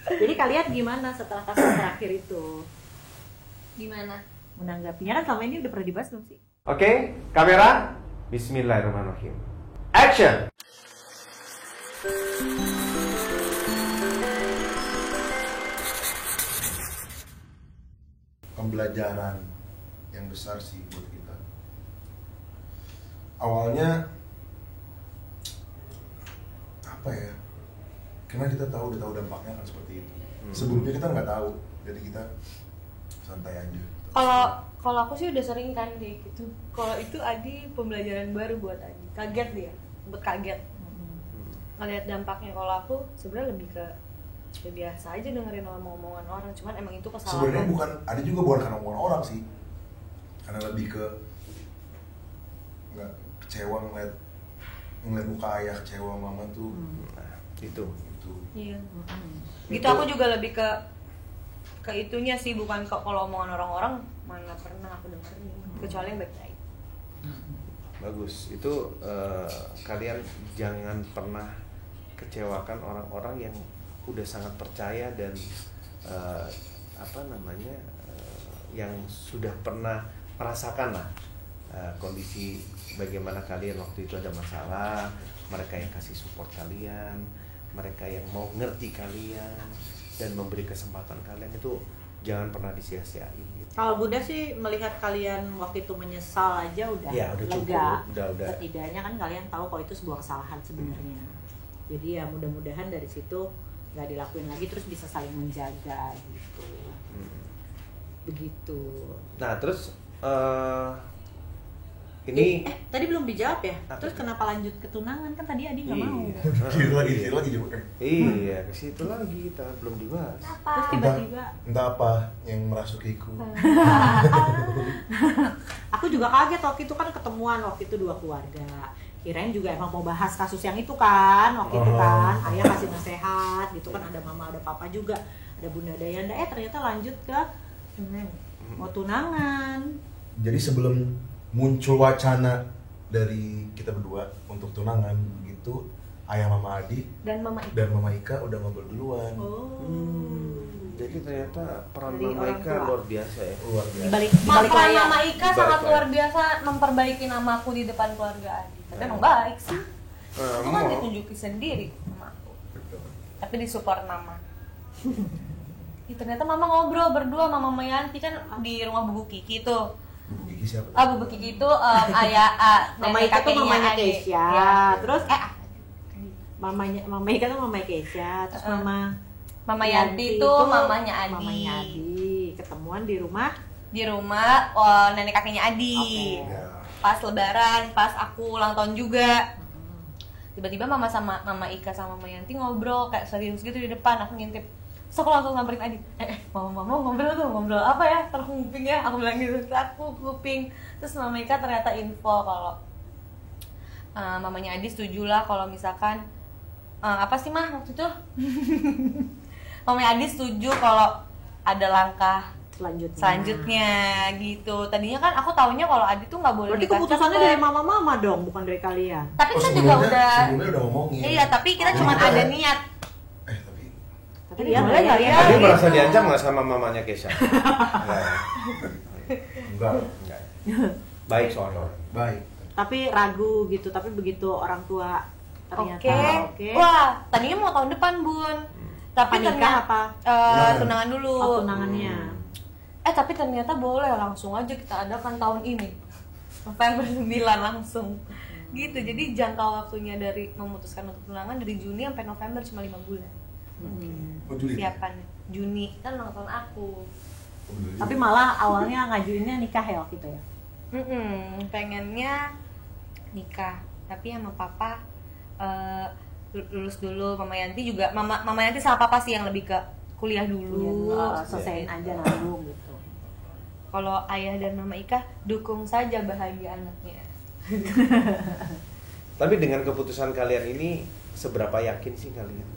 Jadi kalian gimana setelah kasus terakhir itu? Gimana? Menanggapinya kan selama ini udah pernah dibahas belum sih? Oke, kamera. Bismillahirrahmanirrahim. Action. Pembelajaran yang besar sih buat kita. Awalnya apa ya? Karena kita udah tahu dampaknya kan seperti itu. Sebelumnya kita nggak tahu, jadi kita santai aja. Kalau aku sih udah sering kan kayak gitu. Kalau itu Adi pembelajaran baru buat Adi. Kaget dia, sempet kaget. Ngeliat dampaknya. Kalau aku sebenarnya lebih ke ya biasa aja dengerin omongan orang. Cuman emang itu kesalahan. Sebenarnya ada juga bukan karena omongan orang sih, karena lebih ke nggak kecewa ngeliat muka ayah, kecewa mama tuh. Itu. Iya. Gitu aku juga lebih ke itunya sih, bukan kalau omongan orang-orang mana pernah aku dengerin, kecuali yang baik-baik. Bagus. Itu kalian jangan pernah kecewakan orang-orang yang udah sangat percaya dan yang sudah pernah merasakan lah kondisi bagaimana kalian waktu itu ada masalah, mereka yang kasih support kalian, mereka yang mau ngerti kalian dan memberi kesempatan kalian, itu jangan pernah disia-siain gitu. Kalau Bunda sih melihat kalian waktu itu menyesal aja udah, ya, udah lega. Cukup. Udah. Setidaknya kan kalian tahu kalau itu sebuah kesalahan sebenarnya. Jadi ya mudah-mudahan dari situ nggak dilakuin lagi, terus bisa saling menjaga gitu. Begitu. Nah terus ini tadi belum dijawab ya. Apa Terus itu? kenapa lanjut ke tunangan? Kan tadi Adi nggak mau. Kiri lagi juga. Iya, ke situ lagi kita belum dibahas. Terus tiba-tiba Entah apa yang merasukiku. aku juga kaget waktu itu kan ketemuan waktu itu dua keluarga. Kirain juga emang mau bahas kasus yang itu kan waktu itu kan. Ayah kasih nasihat gitu kan, ada mama ada papa juga, ada Bunda Dayanda. Ternyata lanjut ke mau tunangan. Jadi sebelum muncul wacana dari kita berdua untuk tunangan gitu, ayah mama Adi Dan Mama Ika. dan mama Ika udah ngobrol duluan. Jadi ternyata peran Dari Mama orang Ika tua. luar biasa ya. Luar biasa. Dibalik Peran layar. Mama Ika Dibalik sangat layar. luar biasa memperbaiki namaku di depan keluarga Adi. Tapi emang baik sih. Aku kan ditunjukin sendiri sama aku. Betul. Tapi disupport Mama. Ternyata Mama ngobrol berdua sama Mama Yanti kan di rumah Bu Kiki tuh. Bu Gigi siapa? Bu Kiki itu ayah Mama nenek Ika tuh kakeknya mamanya Ade. Keisha. Ya. Terus Mama Ika tuh mamanya Keisha. Terus Mama Yanti itu mamanya Adi. Mamanya Adi. Ketemuan di rumah. Di rumah nenek kakeknya Adi. Oke. Ya. Pas lebaran, pas aku ulang tahun juga. Tiba-tiba Mama Ika sama Mama Yanti ngobrol kayak serius gitu di depan. Aku ngintip. Terus aku langsung samperin Adi. Mama ngobrol apa ya? Terkuping ya. Aku bilang gitu. Terus aku kuping. Terus Mama Ika ternyata info kalau mamanya Adi setuju lah kalau misalkan apa sih mah waktu itu? Mamanya Adi setuju kalau ada langkah selanjutnya gitu. Tadinya kan aku taunya kalau Adi tuh nggak boleh. Berarti nikah keputusannya cepet. dari mama dong, bukan dari kalian. Tapi kita juga sebelumnya udah ngomongin. Iya, tapi kita cuma Kita- ada niat. Tapi Dia boleh nggak ya? Adi gitu. merasa diancam nggak sama mamanya Kesha? Enggak. Baik soalnya. Baik. Tapi ragu gitu. Tapi begitu orang tua ternyata oke. Wah, tadinya mau tahun depan, Bun. Tapi Apa nikah ternyata apa? tunangan dulu. Oh, tunangannya. Tapi ternyata boleh langsung aja kita adakan tahun ini. November 9 langsung. Gitu. Jadi jangka waktunya dari memutuskan untuk tunangan dari Juni sampai November cuma 5 bulan. Oh, Juli. Siapannya Juni kan ulang tahun aku. Oh, Juli. Tapi malah awalnya ngajuinnya nikah ya waktu itu ya. Pengennya nikah, tapi sama papa lulus dulu. Mama Yanti juga, Mama Yanti sama papa sih yang lebih ke kuliah dulu. Selesaiin aja nabung gitu. Kalau ayah dan Mama Ika dukung saja bahagia anaknya. Tapi dengan keputusan kalian ini, seberapa yakin sih kalian?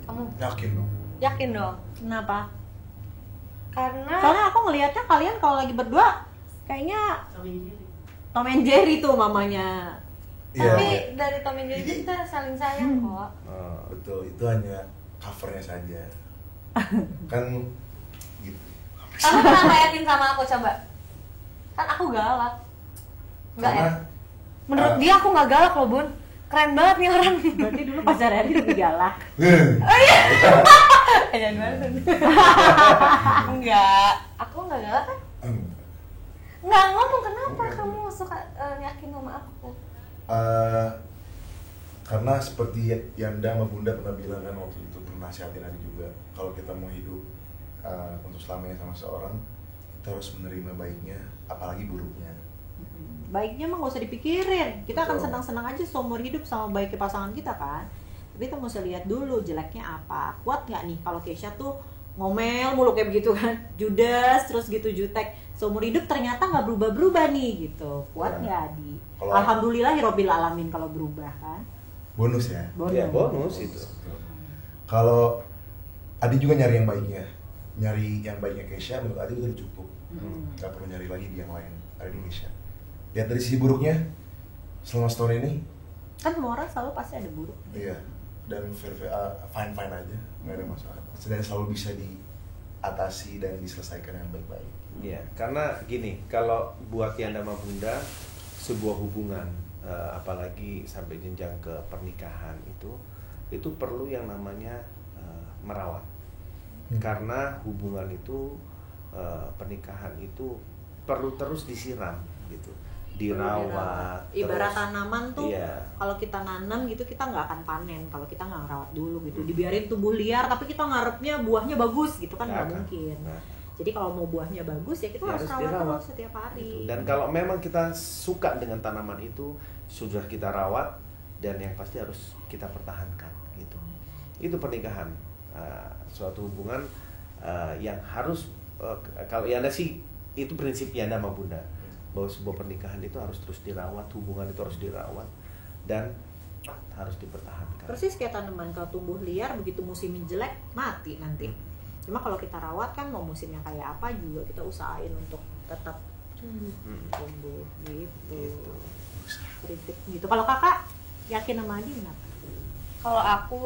Kamu Yakin dong. yakin dong? Kenapa? Karena Soalnya aku ngelihatnya kalian kalau lagi berdua kayaknya Tom and Jerry tuh mamanya. tapi dari Tom and Jerry kita saling sayang kok. Betul, itu hanya covernya saja. Kan gitu. Kamu kenapa yakin sama aku coba? Kan aku galak. Enggak ya? Menurut dia aku nggak galak loh Bun. Keren banget nih orang. Berarti dulu pacar Eri lebih galak. Jangan banget. Enggak, aku nggak galak kan? Nggak ngomong kenapa kamu suka yakin sama aku? Karena seperti Yanda sama Bunda pernah bilang kan waktu itu, pernah nasihatin Adi juga, kalau kita mau hidup untuk selamanya sama seorang, kita harus menerima baiknya, apalagi buruknya. Baiknya mah gak usah dipikirin, kita akan Betul. senang-senang aja seumur hidup sama baiknya pasangan kita kan. Tapi kita mesti lihat dulu jeleknya apa, kuat nggak nih kalau Keisha tuh ngomel mulu kayak begitu kan, judes terus gitu, jutek seumur hidup ternyata nggak berubah-berubah nih gitu, kuat nggak Adi? Kalau- Alhamdulillahirobbil alamin kalau berubah kan. Bonus ya. Ya bonus itu. Kalau Adi juga nyari yang baiknya, nyari yang baiknya Keisha, menurut Adi udah cukup. Gak perlu nyari lagi di yang lain, ada di Keisha. Lihat dari sisi buruknya, selama story ini, Kan semua orang selalu pasti ada buruk. iya, dan fine aja, nggak ada masalah. Dan selalu bisa diatasi dan diselesaikan dengan baik-baik. Iya, karena gini, kalau buat Yanda sama Bunda, sebuah hubungan, apalagi sampai jenjang ke pernikahan itu perlu yang namanya merawat. Karena hubungan itu, pernikahan itu perlu terus disiram gitu, dirawat. Ibarat terus. tanaman tuh, Iya. kalau kita nanam gitu kita nggak akan panen kalau kita nggak rawat dulu gitu. Dibiarin tumbuh liar tapi kita ngarepnya buahnya bagus gitu kan nggak Nggak akan. mungkin. Nah. Jadi kalau mau buahnya bagus ya kita Ya, harus harus rawat dirawat. terus setiap hari. Gitu. Dan kalau memang kita suka dengan tanaman itu, sudah kita rawat dan yang pasti harus kita pertahankan gitu. Itu pernikahan, suatu hubungan yang harus kalau Yanda sih itu prinsip Yanda sama Bunda, bahwa sebuah pernikahan itu harus terus dirawat, hubungan itu harus dirawat dan harus dipertahankan. Persis kayak tanaman, kalau tumbuh liar begitu musimnya jelek mati nanti. Cuma kalau kita rawat kan mau musimnya kayak apa juga kita usahain untuk tetap tumbuh gitu. Prinsip gitu. Kalau kakak yakin sama Adi kenapa? Kalau aku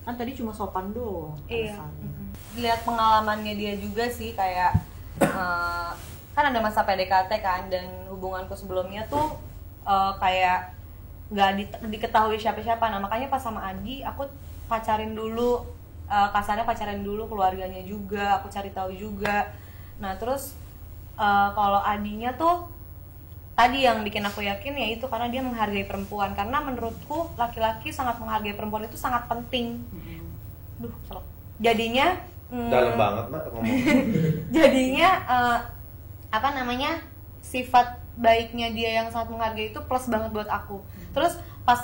Kan tadi cuma sopan doang. iya, alasannya. lihat pengalamannya dia juga sih, kayak kan ada masa PDKT kan, dan hubunganku sebelumnya tuh kayak nggak diketahui siapa-siapa. Nah makanya pas sama Adi aku pacarin dulu, kasarnya pacarin dulu keluarganya juga, aku cari tahu juga. Nah terus kalau Adinya tuh tadi yang bikin aku yakin ya itu karena dia menghargai perempuan, karena menurutku laki-laki sangat menghargai perempuan, itu sangat penting. Duh, salah. Jadinya Dalam banget Mak ngomong. jadinya apa namanya, sifat baiknya dia yang sangat menghargai itu plus banget buat aku. Terus pas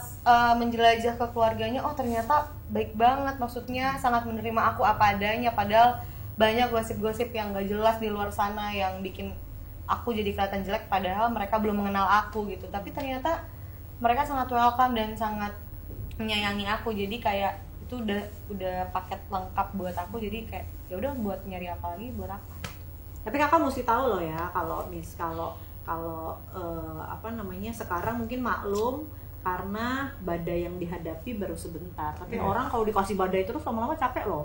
menjelajah ke keluarganya, oh ternyata baik banget, maksudnya sangat menerima aku apa adanya, padahal banyak gosip-gosip yang gak jelas di luar sana yang bikin aku jadi kelihatan jelek, padahal mereka belum mengenal aku gitu. Tapi ternyata mereka sangat welcome dan sangat menyayangi aku, jadi kayak itu udah paket lengkap buat aku. Jadi kayak ya udah, buat nyari apa lagi, buat apa. Tapi kakak mesti tahu loh ya, kalau apa namanya, sekarang mungkin maklum karena badai yang dihadapi baru sebentar. Tapi orang kalau dikasih badai terus lama-lama capek loh.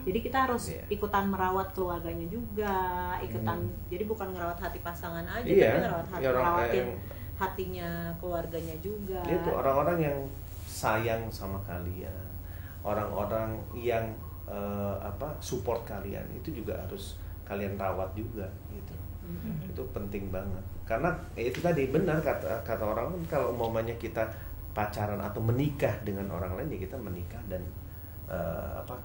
Jadi kita harus ikutan merawat keluarganya juga, jadi bukan ngerawat hati pasangan aja, Iya, tapi ngerawat ya orang ngerawatin yang- hatinya keluarganya juga. Itu orang-orang yang sayang sama kalian, orang-orang yang support kalian, itu juga harus kalian rawat juga gitu. Itu penting banget, karena itu tadi benar kata orang kan, kalau umpamanya kita pacaran atau menikah dengan orang lain, ya kita menikah dan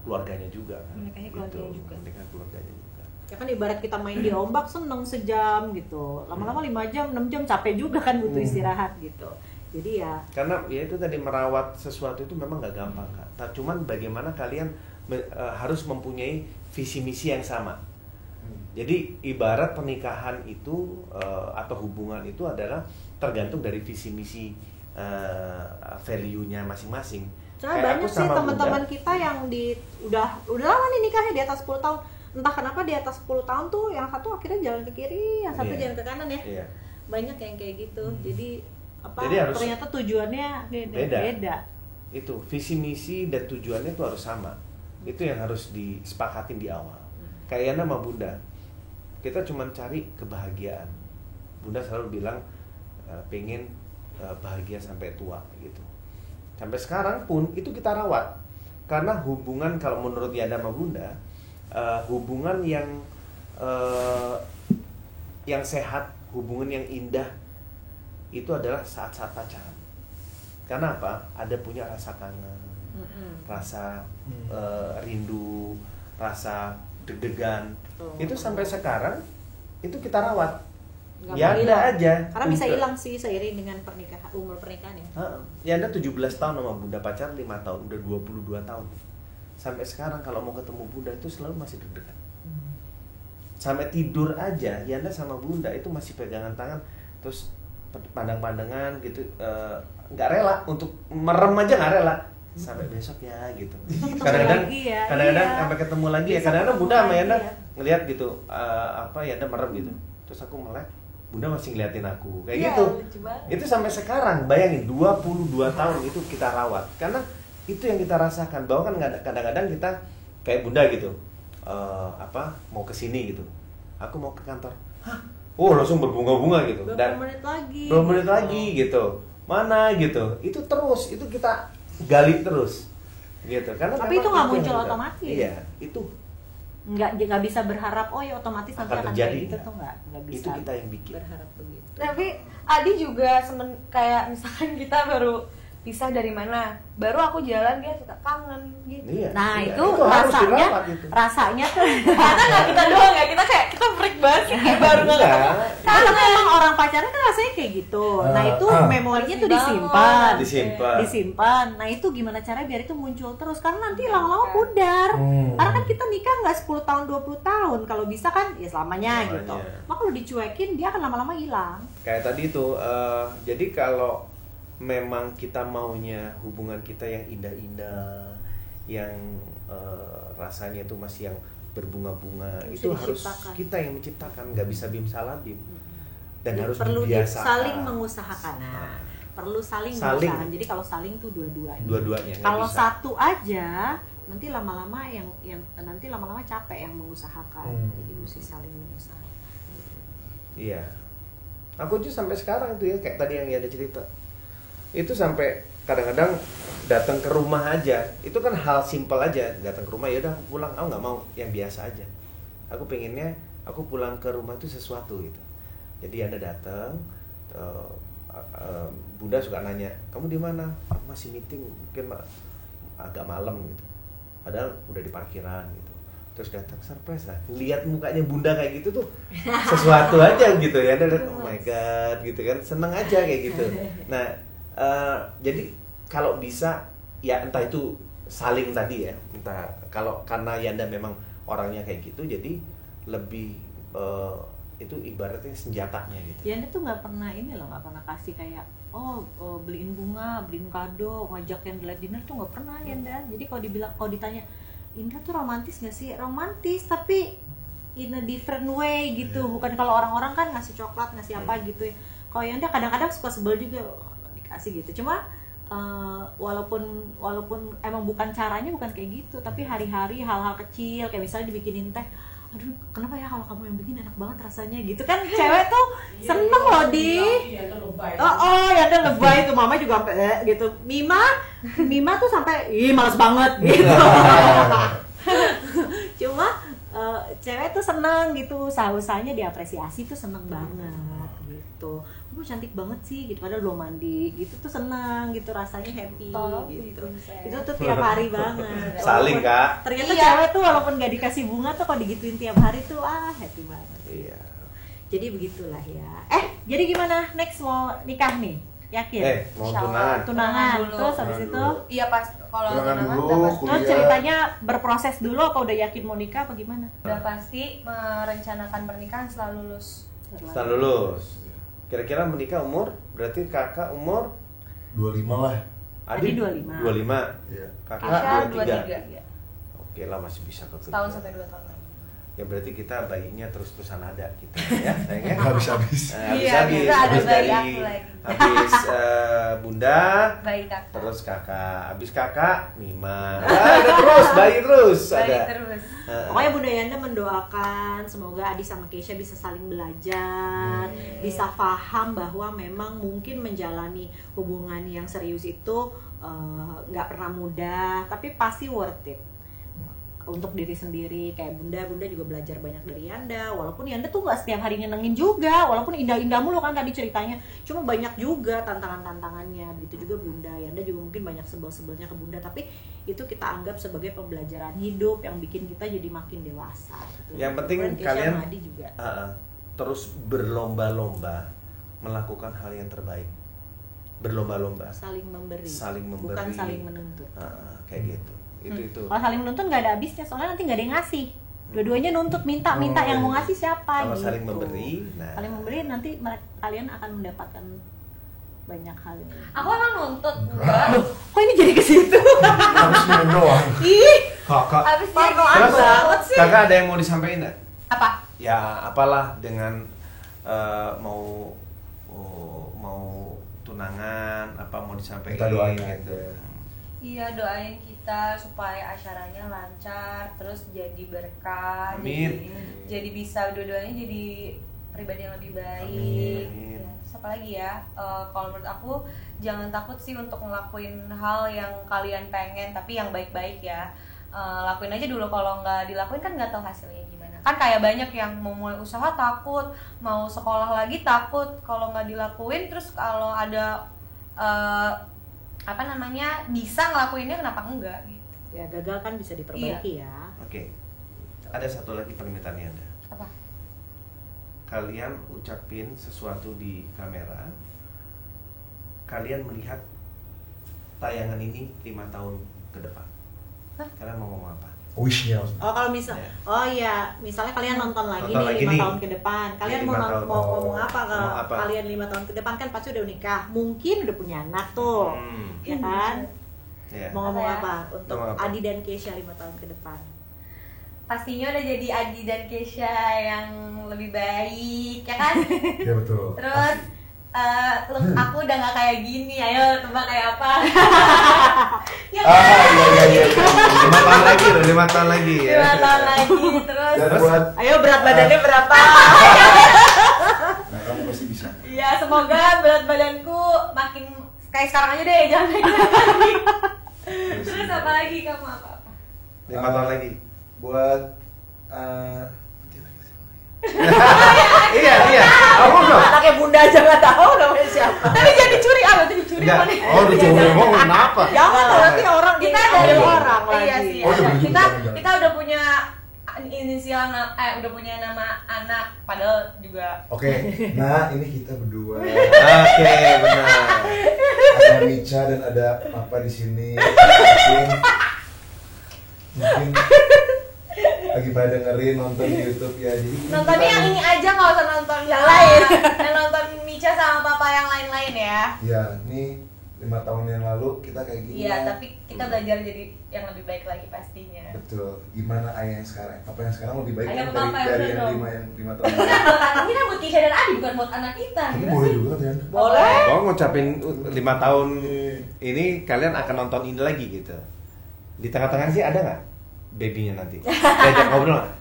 keluarganya juga kan. Menikahi keluarganya juga. Menikah keluarganya juga. Ya kan ibarat kita main di ombak seneng sejam gitu, lama-lama 5 jam 6 jam capek juga kan, butuh istirahat gitu. Jadi ya Karena ya itu tadi, merawat sesuatu itu memang nggak gampang Kak. Cuman bagaimana kalian harus mempunyai visi misi yang sama. Jadi ibarat pernikahan itu atau hubungan itu adalah tergantung dari visi misi value-nya masing-masing. soalnya Kayak banyak aku sih sama teman-teman Bunda, kita yang udah lama nih nikahnya, di atas 10 tahun. Entah kenapa di atas 10 tahun tuh yang satu akhirnya jalan ke kiri, yang satu Iya. jalan ke kanan ya. Iya. Banyak yang kayak gitu. Jadi Jadi harus ternyata tujuannya beda. Itu visi misi dan tujuannya itu harus sama. Itu yang harus disepakatin di awal. Kayak Yana sama Bunda, kita cuma cari kebahagiaan. Bunda selalu bilang pengen bahagia sampai tua gitu. Sampai sekarang pun itu kita rawat. Karena hubungan, kalau menurut Yana sama Bunda, hubungan yang sehat, hubungan yang indah itu adalah saat-saat pacaran. Karena apa? Ada punya rasa kangen, rasa rindu, rasa deg-degan. Itu sampai sekarang itu kita rawat. Nggak Ya mau ada hilang. aja. Karena bisa Udah. hilang sih seiring dengan umur pernikahan ya. Ya Anda 17 tahun sama Bunda, pacaran 5 tahun, udah 22 tahun. Sampai sekarang kalau mau ketemu Bunda itu selalu masih deg-degan. Sampai tidur aja, Yanda sama Bunda itu masih pegangan tangan, terus pandang-pandangan gitu, nggak rela untuk merem aja, nggak rela sampai besok ya gitu. Kadang-kadang sampai ketemu lagi ya. Kadang-kadang Bunda sama Yanda ngelihat gitu, Yanda merem gitu, terus aku melek, Bunda masih ngeliatin aku kayak gitu. Itu sampai sekarang, bayangin 22 tahun itu kita rawat, karena itu yang kita rasakan. Bahwa kan kadang-kadang kita kayak Bunda gitu, mau kesini gitu, aku mau ke kantor, langsung berbunga-bunga gitu, dan berapa menit lagi gitu, mana gitu, itu terus, itu kita gali terus gitu. Karena tapi itu nggak muncul otomatis. Iya, itu nggak bisa berharap ya otomatis nanti akan terjadi, kayak gitu tuh nggak bisa. Itu kita yang bikin. Berharap begitu. Tapi Adi juga kayak misalkan kita baru pisah dari mana, baru aku jalan dia suka kangen gitu. Iya, Nah iya. itu harus dirawat itu. rasanya tuh Karena nggak kita doang ya, kita freak banget sih kayak baru nggak Iya. ketemu. karena memang orang pacaran kan rasanya kayak gitu. Nah itu memorinya tuh disimpan. Nah itu gimana caranya biar itu muncul terus, karena nanti lama-lama pudar. Karena kan kita nikah nggak 10 tahun 20 tahun, kalau bisa kan ya selamanya gitu. Maka kalau dicuekin dia akan lama-lama hilang. Kayak tadi tuh, jadi kalau memang kita maunya hubungan kita yang indah-indah, yang rasanya itu masih yang berbunga-bunga, itu harus kita yang menciptakan, nggak bisa bim salabim. Dan harus perlu dibiasakan. Saling mengusahakan. Nah, perlu saling mengusahakan. Jadi kalau saling tuh dua-duanya. Kalau satu aja nanti lama-lama yang nanti lama-lama capek yang mengusahakan. Jadi mesti saling mengusahakan. Iya. Aku tuh sampai sekarang tuh ya, kayak tadi yang ada cerita. Itu sampai kadang-kadang datang ke rumah aja, itu kan hal simpel aja, datang ke rumah ya udah pulang, aku nggak mau yang biasa aja, aku pengennya aku pulang ke rumah itu sesuatu gitu. Jadi Anda datang, Bunda suka nanya, kamu di mana? Aku masih meeting, mungkin agak malam gitu, padahal udah di parkiran gitu. Terus datang surprise lah, lihat mukanya Bunda kayak gitu tuh sesuatu aja gitu ya, Anda lihat, oh my god gitu kan, seneng aja kayak gitu. Nah jadi kalau bisa ya entah itu saling tadi ya, entah kalau karena Yanda memang orangnya kayak gitu, jadi lebih itu ibaratnya senjatanya gitu. Yanda tuh nggak pernah nggak pernah kasih kayak beliin bunga, beliin kado, ngajak candlelight dinner tuh nggak pernah Yanda. Jadi kalau ditanya Indra tuh romantis nggak sih? Romantis tapi in a different way gitu. Bukan kalau orang-orang kan ngasih coklat, ngasih apa gitu ya. Kalau Yanda kadang-kadang suka sebel juga dikasih gitu. Cuma walaupun emang bukan caranya bukan kayak gitu, tapi hari-hari hal-hal kecil kayak misalnya dibikinin teh, aduh kenapa ya kalau kamu yang bikin enak banget rasanya gitu kan, cewek tuh seneng loh di ya ada lebay tuh, mama juga sampai gitu, Mima tuh sampai males banget gitu. Cuma cewek tuh seneng gitu, usaha-usahanya diapresiasi tuh seneng banget gitu. Kamu cantik banget sih gitu, padahal belum mandi gitu tuh seneng gitu, rasanya happy gitu. Itu tuh tiap hari banget. Saling Kak. Ternyata cewek tuh walaupun gak dikasih bunga tuh kalau digituin tiap hari tuh happy banget. Iya. Jadi begitulah ya. Jadi gimana, next mau nikah nih? Yakin? Mau tunangan dulu. Terus habis itu iya pas kalau tunangan terus ceritanya berproses dulu apa udah yakin mau nikah apa gimana? udah pasti merencanakan pernikahan setelah lulus. Kira-kira menikah umur, berarti kakak umur 25 lah. Adik 25. Iya. Kakak 23. 23. Oke lah, masih bisa ke Setahun sampai 2 tahun. ya berarti kita bayinya terus-terusan ada kita ya sayangnya. Habis-habis. Iya, bisa ada bayi aku lagi. Habis bunda, Bayi kakak. terus kakak, habis kakak Mima. Ada terus bayi terus Bayi ada. terus. Pokoknya Bunda Yanda mendoakan semoga Adi sama Keisha bisa saling belajar, bisa paham bahwa memang mungkin menjalani hubungan yang serius itu nggak pernah mudah, tapi pasti worth it untuk diri sendiri. Kayak Bunda juga belajar banyak dari Yanda, walaupun Yanda tuh nggak setiap hari nyenengin juga, walaupun indah-indah mulu kan tadi ceritanya, cuma banyak juga tantangannya. Begitu juga Bunda, Yanda juga mungkin banyak sebel-sebelnya ke Bunda, tapi itu kita anggap sebagai pembelajaran hidup yang bikin kita jadi makin dewasa gitu. Yang penting Kemudian Keisha kalian sama Adi juga terus berlomba-lomba melakukan hal yang terbaik, berlomba-lomba saling memberi, memberi, bukan saling menuntut. kayak gitu. Itu Kalau saling menuntut nggak ada habisnya, soalnya nanti nggak ada yang ngasih. Dua-duanya nuntut, minta yang mau ngasih siapa. Kalau gitu. saling memberi, saling memberi nanti kalian akan mendapatkan banyak hal. Aku emang nuntut enggak. Kok ini jadi ke situ? Habis minum doang. Ih, Kakak. Habis dia Parnoan Terus banget sih. kakak ada yang mau disampaikan nggak? apa? Ya apalah dengan mau tunangan, apa mau disampaikan Kita doain gitu. aja. Iya, doain kita supaya acaranya lancar, terus jadi berkah, Amin. jadi bisa dua-duanya jadi pribadi yang lebih baik. Amin. Ya, terus apa lagi ya? Kalau menurut aku jangan takut sih untuk ngelakuin hal yang kalian pengen, tapi yang baik-baik ya. Lakuin aja dulu, kalau nggak dilakuin kan nggak tahu hasilnya gimana. Kan kayak banyak yang mau mulai usaha takut, mau sekolah lagi takut, kalau nggak dilakuin, terus kalau ada bisa ngelakuinnya kenapa enggak gitu. Ya gagal kan bisa diperbaiki ya. Oke. Ada satu lagi permintaan Yanda. Apa? Kalian ucapin sesuatu di kamera. Kalian melihat tayangan ini 5 tahun ke depan. Kalian mau ngomong apa? Wish-nya. Oh kalau misal, Ya. oh iya, misalnya kalian nonton lagi Nonton nih lagi 5 nih. tahun ke depan, kalian Ya, mau 5 tahun. ngomong apa kalau Ngomong apa? kalian 5 tahun ke depan kan pasti udah nikah, mungkin udah punya anak tuh, ya kan? Ya. Mau ngomong Apa ya? apa untuk Ngomong apa? Adi dan Keisha 5 tahun ke depan? Pastinya udah jadi Adi dan Keisha yang lebih baik, ya kan? Ya betul. Terus look, aku udah gak kayak gini, ayo tebak kayak apa? Ya kan? Iya. 5 tahun lagi loh, 5 tahun lagi ya. 5 tahun lagi, terus Dan buat Ayo berat badannya berapa? nah, kamu pasti bisa. ya semoga berat badanku makin kayak sekarang aja deh, jangan naik lagi. Terus apa lagi kamu apa-apa? 5 tahun lagi. Buat Iya. Kamu dong. Anaknya Bunda aja nggak tahu namanya siapa. Tapi jangan dicuri, berarti dicuri Enggak. apa nih? Oh, dicoba ngomong kenapa? Jangan nanti orang Kita ada ada orang lagi. iya sih. Oh, udah kita jangan. kita udah punya inisial udah punya nama anak, padahal juga Oke, nah ini kita berdua. Oke, benar. Ada Micha dan ada Papa di sini. Mungkin lagi pada dengerin nonton di YouTube ya. Jadi nontonnya yang ini aja, nggak usah nonton yang lain. Yang nonton Micha sama Papa yang lain-lain ya. Ya, ini 5 tahun yang lalu kita kayak gini. Iya, tapi kita belajar jadi yang lebih baik lagi pastinya. Betul. Gimana ayah yang sekarang? Papa yang sekarang lebih baik Ayah kan Papa yang dari udah yang dong. 5 tahun Ini lalu. kan buat anak, ini kan buat Keisha dan Adi, bukan buat anak kita. Tapi Gimana boleh sih? juga kan? Boleh. Oh, ngucapin 5 tahun ini kalian akan nonton ini lagi gitu. Di tengah-tengah sih ada nggak babynya nanti? Diajak ngobrol nggak?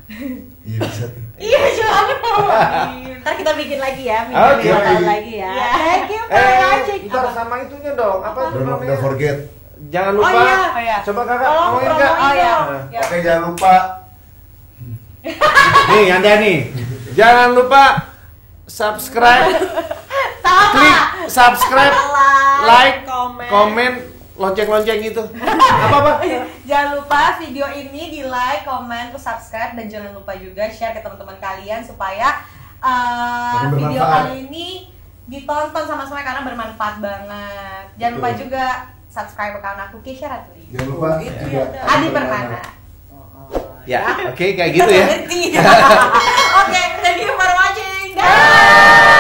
Iya bisa tuh. Iya, jangan. Ntar kita bikin lagi ya, Oke. 5 tahun lagi ya. Iya. Thank you for watching. Ntar sama itunya dong. Apa itu namanya? Don't forget. Jangan lupa. Oh, iya. Oh, iya. Coba kakak Tolong ngomongin kak. promoin Oh ya. Nah. Ya. Oke, jangan lupa Nih Yanda nih. Jangan lupa subscribe, klik subscribe, like, komen, lonceng-lonceng gitu. Apa? Jangan lupa video ini di like, komen, terus subscribe, dan jangan lupa juga share ke teman-teman kalian supaya Makin video bermanfaat. kali ini ditonton sama semua karena bermanfaat banget. Jangan lupa Betul. juga subscribe ke aku Keisha Ratli. Jangan lupa Gitu juga ya, Adi Permana. Ya, oke kayak gitu ya. Oke, thank you for watching, guys.